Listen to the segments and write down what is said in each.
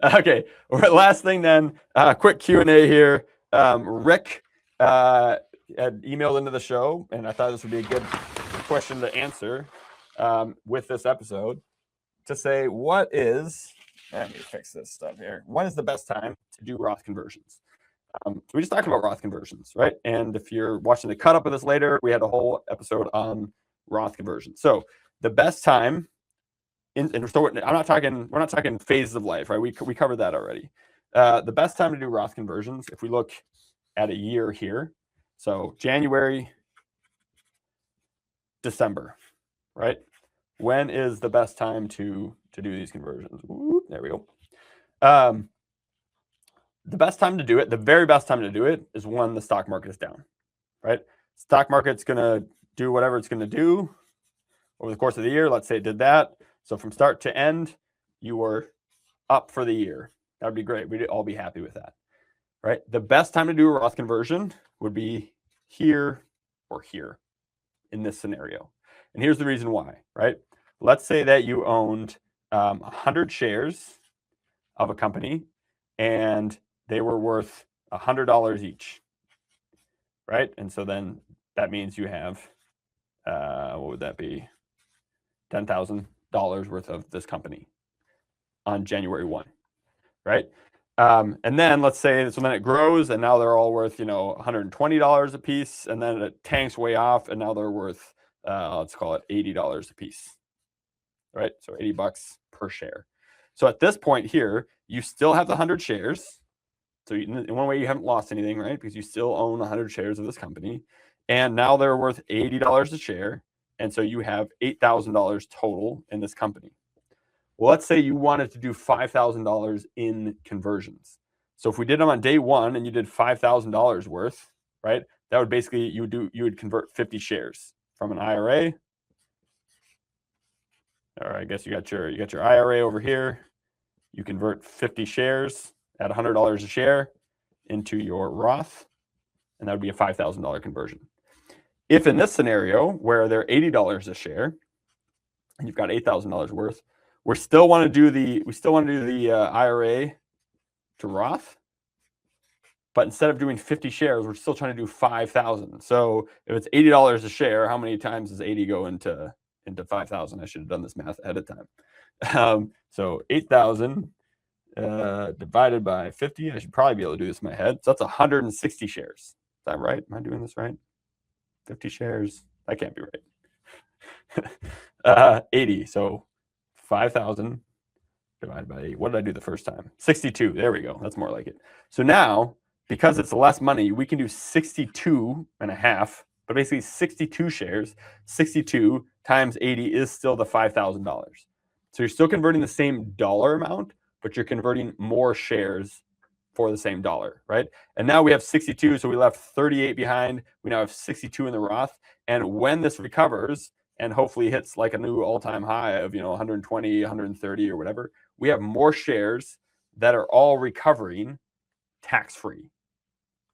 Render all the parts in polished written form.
Okay, last thing then, quick Q&A here. Rick had emailed into the show, and I thought this would be a good question to answer with this episode, to say, let me fix this stuff here. When is the best time to do Roth conversions? So we just talked about Roth conversions, right? And if you're watching the cut up of this later, we had a whole episode on Roth conversions. So the best time, and so we're not talking phases of life, right? We covered that already. The best time to do Roth conversions, if we look at a year here, so January, December, right? When is the best time to do these conversions? Ooh, there we go. The best time to do it, the very best time to do it, is when the stock market is down, right? Stock market's going to do whatever it's going to do over the course of the year. Let's say it did that. So from start to end, you were up for the year. That would be great. We'd all be happy with that, right? The best time to do a Roth conversion would be here or here in this scenario. And here's the reason why, right? Let's say that you owned 100 shares of a company and they were worth $100 each, right? And so then that means you have, what would that be? $10,000 worth of this company on January 1, right? And then let's say, so then it grows and now they're all worth, $120 a piece, and then it tanks way off and now they're worth, let's call it $80 a piece, right? So $80 per share. So at this point here, you still have the 100 shares. So in one way, you haven't lost anything, right? Because you still own 100 shares of this company. And now they're worth $80 a share. And so you have $8,000 total in this company. Well, let's say you wanted to do $5,000 in conversions. So if we did them on day one and you did $5,000 worth, right? That would basically, you would convert 50 shares from an IRA. Or I guess you got your IRA over here. You convert 50 shares at $100 a share into your Roth, and that would be a $5,000 conversion. If in this scenario where they're $80 a share and you've got $8,000 worth, we still want to do the IRA to Roth, but instead of doing 50 shares, we're still trying to do 5,000. So if it's $80 a share, how many times does 80 go into 5,000? I should have done this math ahead of time. So 8,000 divided by 50. I should probably be able to do this in my head. So that's 160 shares. Is that right? Am I doing this right? 50 shares. That can't be right. 80. So 5,000 divided by 8. What did I do the first time? 62. There we go. That's more like it. So now, because it's less money, we can do 62 and a half, but basically 62 shares. 62 times 80 is still the $5,000. So you're still converting the same dollar amount, but you're converting more shares for the same dollar, right? And now we have 62, so we left 38 behind. We now have 62 in the Roth. And when this recovers and hopefully hits like a new all-time high of 120, 130 or whatever, we have more shares that are all recovering tax-free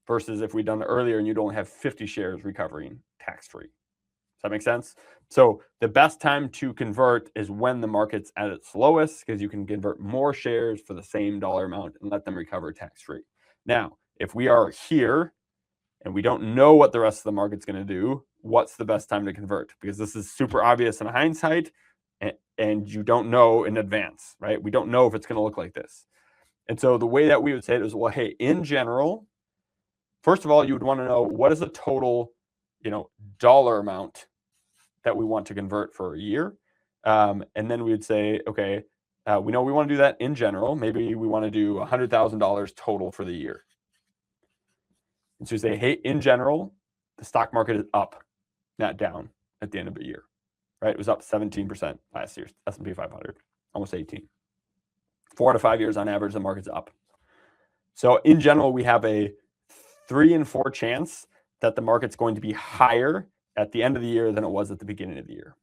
versus if we'd done it earlier and you'd only have 50 shares recovering tax-free. Does that make sense? So the best time to convert is when the market's at its lowest, because you can convert more shares for the same dollar amount and let them recover tax-free. Now, if we are here and we don't know what the rest of the market's going to do, what's the best time to convert? Because this is super obvious in hindsight, and you don't know in advance, right? We don't know if it's going to look like this. And so the way that we would say it is, well, hey, in general, first of all, you would want to know what is the total, dollar amount that we want to convert for a year. And then we would say, okay, we know we want to do that in general. Maybe we want to do $100,000 total for the year. And so you say, hey, in general, the stock market is up, not down at the end of the year, right? It was up 17% last year, S&P 500, almost 18. 4 to 5 years on average, the market's up. So in general, we have a 3 in 4 chance that the market's going to be higher at the end of the year than it was at the beginning of the year,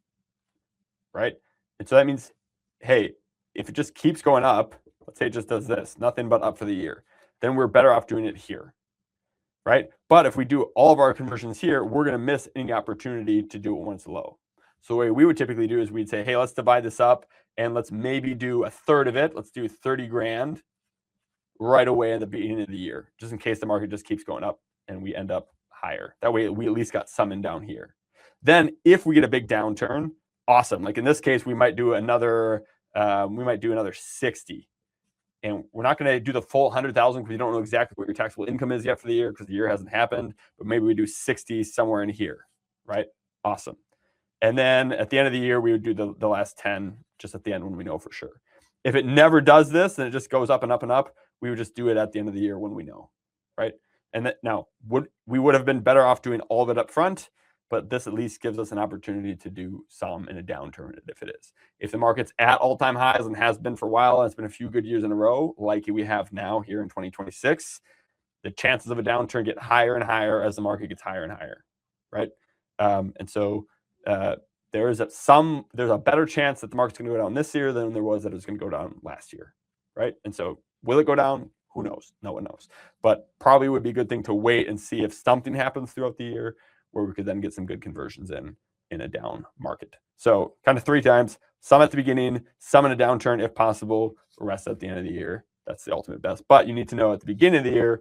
right? And so that means, hey, if it just keeps going up, let's say it just does this, nothing but up for the year, then we're better off doing it here, right? But if we do all of our conversions here, we're going to miss any opportunity to do it when it's low. So the way we would typically do is we'd say, hey, let's divide this up and let's maybe do a third of it. Let's do 30 grand right away at the beginning of the year, just in case the market just keeps going up and we end up higher. That way we at least got some in down here. Then if we get a big downturn, awesome. Like in this case, we might do another 60. And we're not going to do the full 100,000 because you don't know exactly what your taxable income is yet for the year because the year hasn't happened. But maybe we do 60 somewhere in here, right? Awesome. And then at the end of the year, we would do the last 10 just at the end when we know for sure. If it never does this and it just goes up and up and up, we would just do it at the end of the year when we know, right? And that now we would have been better off doing all of it up front, but this at least gives us an opportunity to do some in a downturn if it is. If the market's at all-time highs and has been for a while, and it's been a few good years in a row, like we have now here in 2026, the chances of a downturn get higher and higher as the market gets higher and higher, right? And so there's a better chance that the market's going to go down this year than there was that it was going to go down last year, right? And so will it go down? Who knows? No one knows. But probably would be a good thing to wait and see if something happens throughout the year where we could then get some good conversions in a down market. So kind of 3 times, some at the beginning, some in a downturn if possible, the rest at the end of the year. That's the ultimate best. But you need to know at the beginning of the year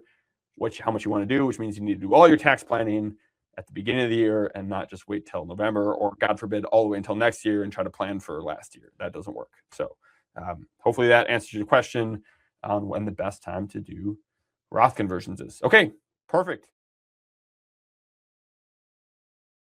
how much you want to do, which means you need to do all your tax planning at the beginning of the year and not just wait till November or, God forbid, all the way until next year and try to plan for last year. That doesn't work. So hopefully that answers your question on when the best time to do Roth conversions is. Okay, perfect.